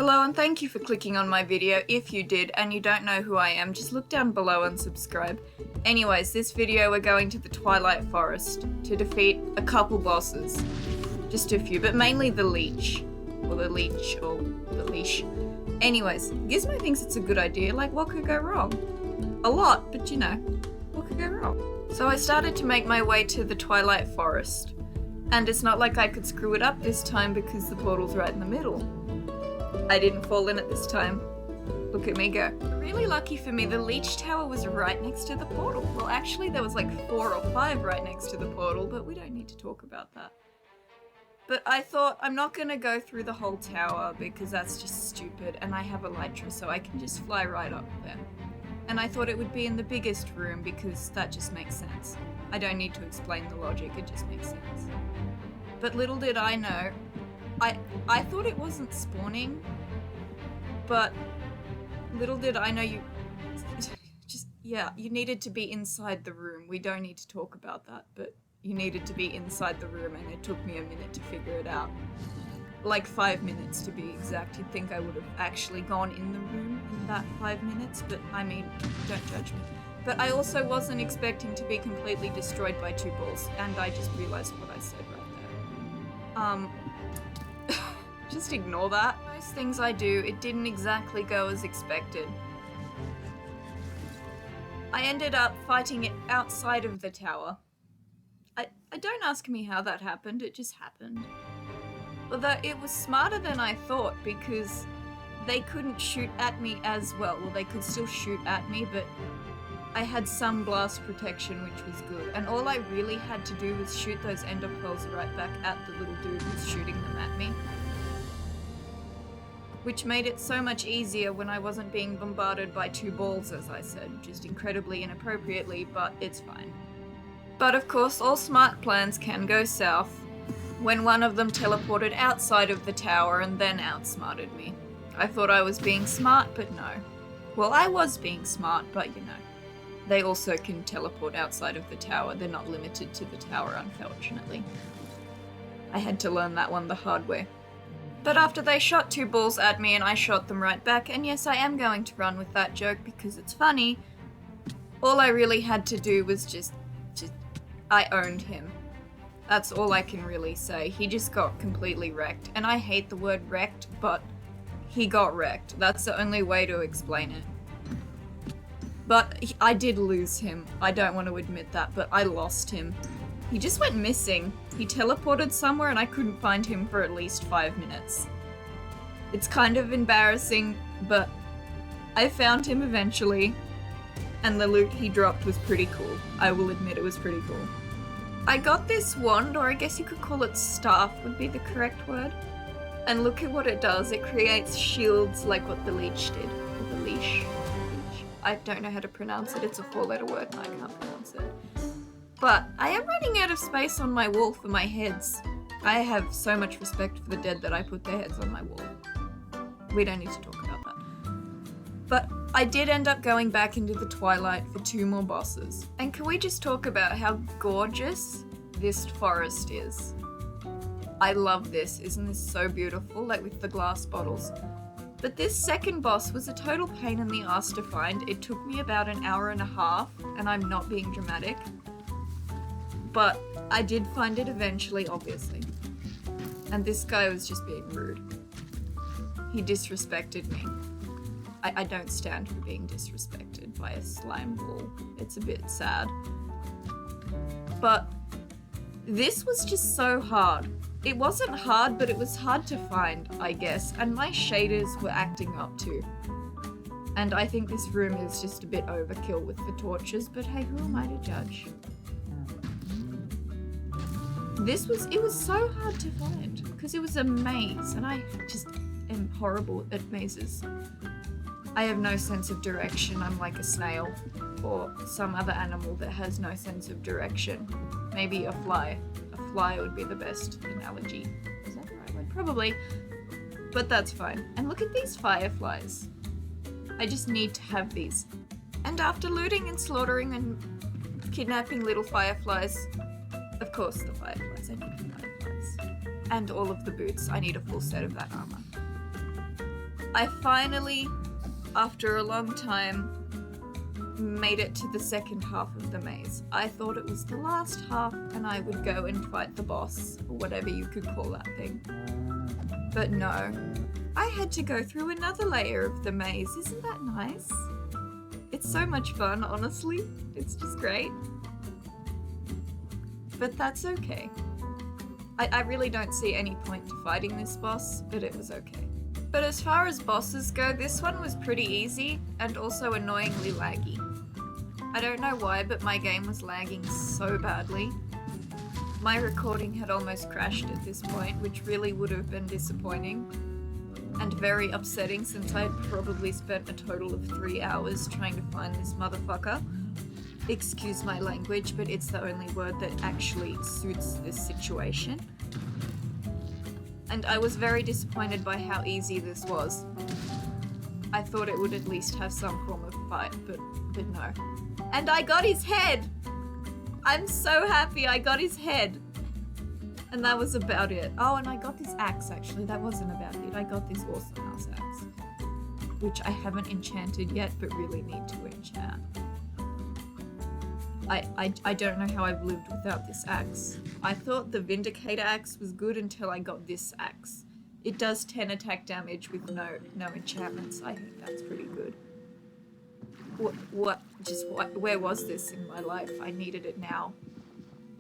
Hello and thank you for clicking on my video. If you did and you don't know who I am, just look down below and subscribe. Anyways, this video we're going to the Twilight Forest to defeat a couple bosses. Just a few, but mainly the leech. Or the leech, or the leash. Anyways, Gizmo thinks it's a good idea, like what could go wrong? A lot, but you know, what could go wrong? So I started to make my way to the Twilight Forest. And it's not like I could screw it up this time because the portal's right in the middle. I didn't fall in it this time. Look at me go. Really lucky for me, the leech tower was right next to the portal. Well, actually there was like 4 or 5 right next to the portal, but we don't need to talk about that. But I thought, I'm not gonna go through the whole tower because that's just stupid, and I have elytra, so I can just fly right up there. And I thought it would be in the biggest room because that just makes sense. I don't need to explain the logic, it just makes sense. But little did I know, I thought it wasn't spawning, but little did I know you needed to be inside the room. We don't need to talk about that, but you needed to be inside the room, and it took me a minute to figure it out. Like 5 minutes to be exact. You'd think I would have actually gone in the room in that 5 minutes, but I mean, don't judge me. But I also wasn't expecting to be completely destroyed by 2 balls, and I just realized what I said right there. Just ignore that. Most things I do, it didn't exactly go as expected. I ended up fighting it outside of the tower. I don't ask me how that happened, it just happened. Although it was smarter than I thought because they couldn't shoot at me as well. Well, they could still shoot at me, but I had some blast protection, which was good. And all I really had to do was shoot those ender pearls right back at the little dude who's shooting them at me. Which made it so much easier when I wasn't being bombarded by 2 balls, as I said, just incredibly inappropriately, but it's fine. But of course, all smart plans can go south when one of them teleported outside of the tower and then outsmarted me. I thought I was being smart, but no. Well, I was being smart, but you know. They also can teleport outside of the tower. They're not limited to the tower, unfortunately. I had to learn that one the hard way. But after they shot 2 balls at me and I shot them right back, and yes, I am going to run with that joke because it's funny, all I really had to do was just I owned him. That's all I can really say. He just got completely wrecked. And I hate the word wrecked, but he got wrecked. That's the only way to explain it. But I did lose him. I don't want to admit that, but I lost him. He just went missing. He teleported somewhere and I couldn't find him for at least 5 minutes. It's kind of embarrassing, but I found him eventually, and the loot he dropped was pretty cool. I will admit it was pretty cool. I got this wand, or I guess you could call it staff would be the correct word. And look at what it does. It creates shields like what the leech did. Or the leash. I don't know how to pronounce it. It's a 4-letter word and I can't pronounce it. But I am running out of space on my wall for my heads. I have so much respect for the dead that I put their heads on my wall. We don't need to talk about that. But I did end up going back into the Twilight for 2 more bosses. And can we just talk about how gorgeous this forest is? I love this. Isn't this so beautiful? Like with the glass bottles. But this second boss was a total pain in the ass to find. It took me about an hour and a half, and I'm not being dramatic. But I did find it eventually, obviously. And this guy was just being rude. He disrespected me. I don't stand for being disrespected by a slime ball. It's a bit sad. But this was just so hard. It wasn't hard, but it was hard to find, I guess. And my shaders were acting up too. And I think this room is just a bit overkill with the torches, but hey, who am I to judge? It was so hard to find because it was a maze and I just am horrible at mazes. I have no sense of direction. I'm like a snail or some other animal that has no sense of direction. Maybe a fly. A fly would be the best analogy. Is that the right word? Probably. But that's fine. And look at these fireflies. I just need to have these. And after looting and slaughtering and kidnapping little fireflies, of course the fireflies, I need the fireflies. And all of the boots, I need a full set of that armor. I finally, after a long time, made it to the second half of the maze. I thought it was the last half and I would go and fight the boss, or whatever you could call that thing. But no, I had to go through another layer of the maze. Isn't that nice? It's so much fun, honestly. It's just great. But that's okay. I really don't see any point to fighting this boss, but it was okay. But as far as bosses go, this one was pretty easy and also annoyingly laggy. I don't know why, but my game was lagging so badly. My recording had almost crashed at this point, which really would have been disappointing and very upsetting since I had probably spent a total of 3 hours trying to find this motherfucker. Excuse my language, but it's the only word that actually suits this situation. And I was very disappointed by how easy this was. I thought it would at least have some form of fight, but no. And I got his head! I'm so happy I got his head! And that was about it. Oh, and I got this axe, actually. That wasn't about it. I got this awesome house axe, which I haven't enchanted yet, but really need to enchant. I don't know how I've lived without this axe. I thought the Vindicator axe was good until I got this axe. It does 10 attack damage with no enchantments. I think that's pretty good. Where was this in my life? I needed it now.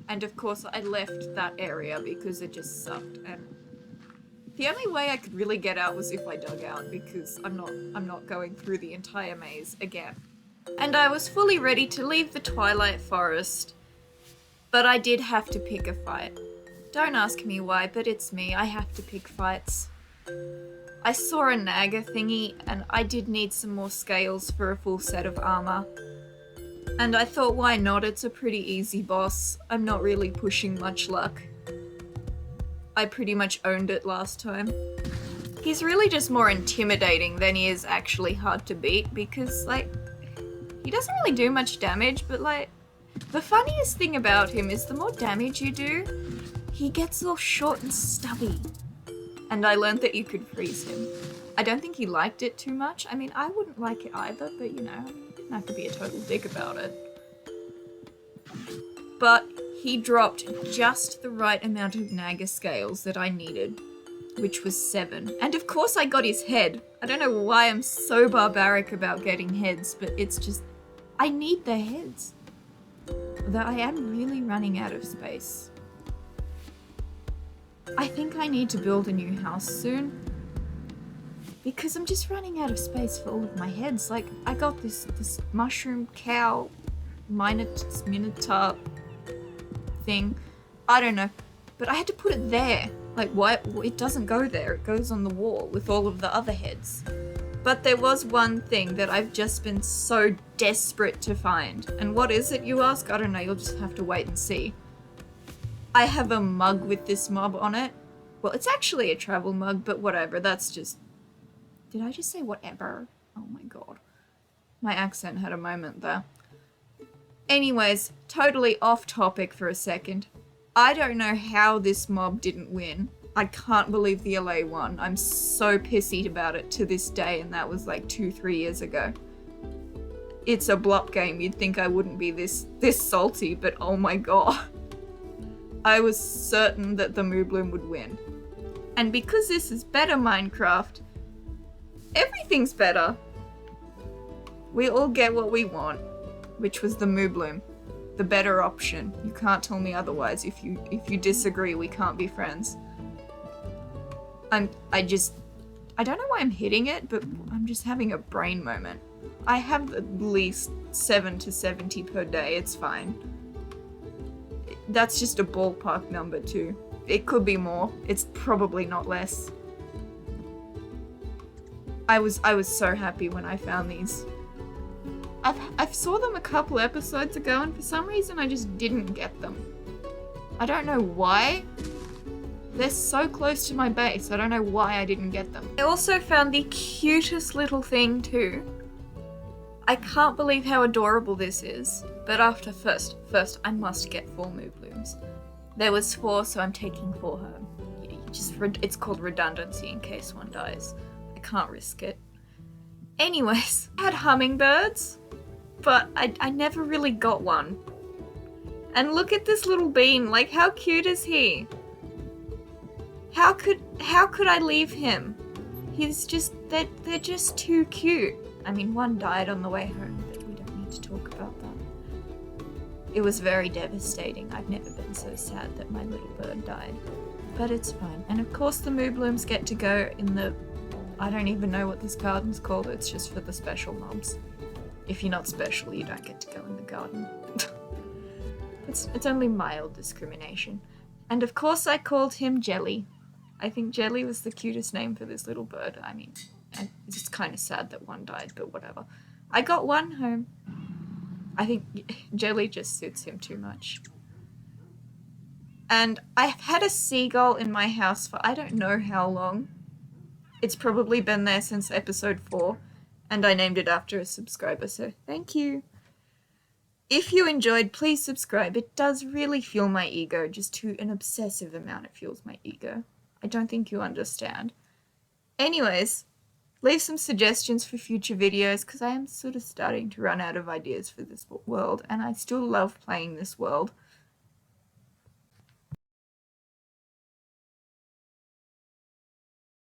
And of course I left that area because it just sucked, and the only way I could really get out was if I dug out, because I'm not going through the entire maze again. And I was fully ready to leave the Twilight Forest, but I did have to pick a fight. Don't ask me why, but it's me. I have to pick fights. I saw a Naga thingy, and I did need some more scales for a full set of armor. And I thought, why not? It's a pretty easy boss. I'm not really pushing much luck. I pretty much owned it last time. He's really just more intimidating than he is actually hard to beat, because, like, he doesn't really do much damage, but, like, the funniest thing about him is the more damage you do, he gets all short and stubby. And I learned that you could freeze him. I don't think he liked it too much. I mean, I wouldn't like it either, but you know, you didn't have to be a total dick about it. But he dropped just the right amount of Naga scales that I needed, which was 7. And of course I got his head. I don't know why I'm so barbaric about getting heads, but it's just, I need the heads. Though I am really running out of space. I think I need to build a new house soon, because I'm just running out of space for all of my heads. Like, I got this mushroom cow minotaur thing. I don't know, but I had to put it there. Like, why? It doesn't go there. It goes on the wall with all of the other heads. But there was one thing that I've just been so desperate to find. And what is it, you ask? I don't know. You'll just have to wait and see. I have a mug with this mob on it. Well, it's actually a travel mug, but whatever. That's just... Did I just say whatever? Oh my god. My accent had a moment there. Anyways, totally off topic for a second. I don't know how this mob didn't win. I can't believe the LA won. I'm so pissy about it to this day, and that was like 2-3 years ago. It's a blop game. You'd think I wouldn't be this salty, but oh my god. I was certain that the Moobloom would win. And because this is better Minecraft, everything's better. We all get what we want, which was the Moobloom, the better option. You can't tell me otherwise. If you disagree, we can't be friends. I don't know why I'm hitting it, but I'm just having a brain moment. I have at least 7 to 70 per day. It's fine. That's just a ballpark number too. It could be more. It's probably not less. I was so happy when I found these. I've saw them a couple episodes ago, and for some reason I just didn't get them. I don't know why. They're so close to my base. I don't know why I didn't get them. I also found the cutest little thing too. I can't believe how adorable this is. But after first I must get 4 Mooblooms. There was 4, so I'm taking 4 home. It's called redundancy in case one dies. I can't risk it. Anyways, I had hummingbirds, but I never really got one. And look at this little bean, like how cute is he? How could I leave him? He's just, they're just too cute. I mean, one died on the way home, but we don't need to talk about that. It was very devastating. I've never been so sad that my little bird died. But it's fine. And of course the moo blooms get to go in the, I don't even know what this garden's called, it's just for the special mobs. If you're not special, you don't get to go in the garden. It's only mild discrimination. And of course I called him Jelly. I think Jelly was the cutest name for this little bird. I mean, it's just kind of sad that one died, but whatever. I got one home. I think Jelly just suits him too much. And I've had a seagull in my house for I don't know how long. It's probably been there since episode 4, and I named it after a subscriber, so thank you. If you enjoyed, please subscribe. It does really fuel my ego, just to an obsessive amount it fuels my ego. I don't think you understand. Anyways, leave some suggestions for future videos, because I am sort of starting to run out of ideas for this world, and I still love playing this world.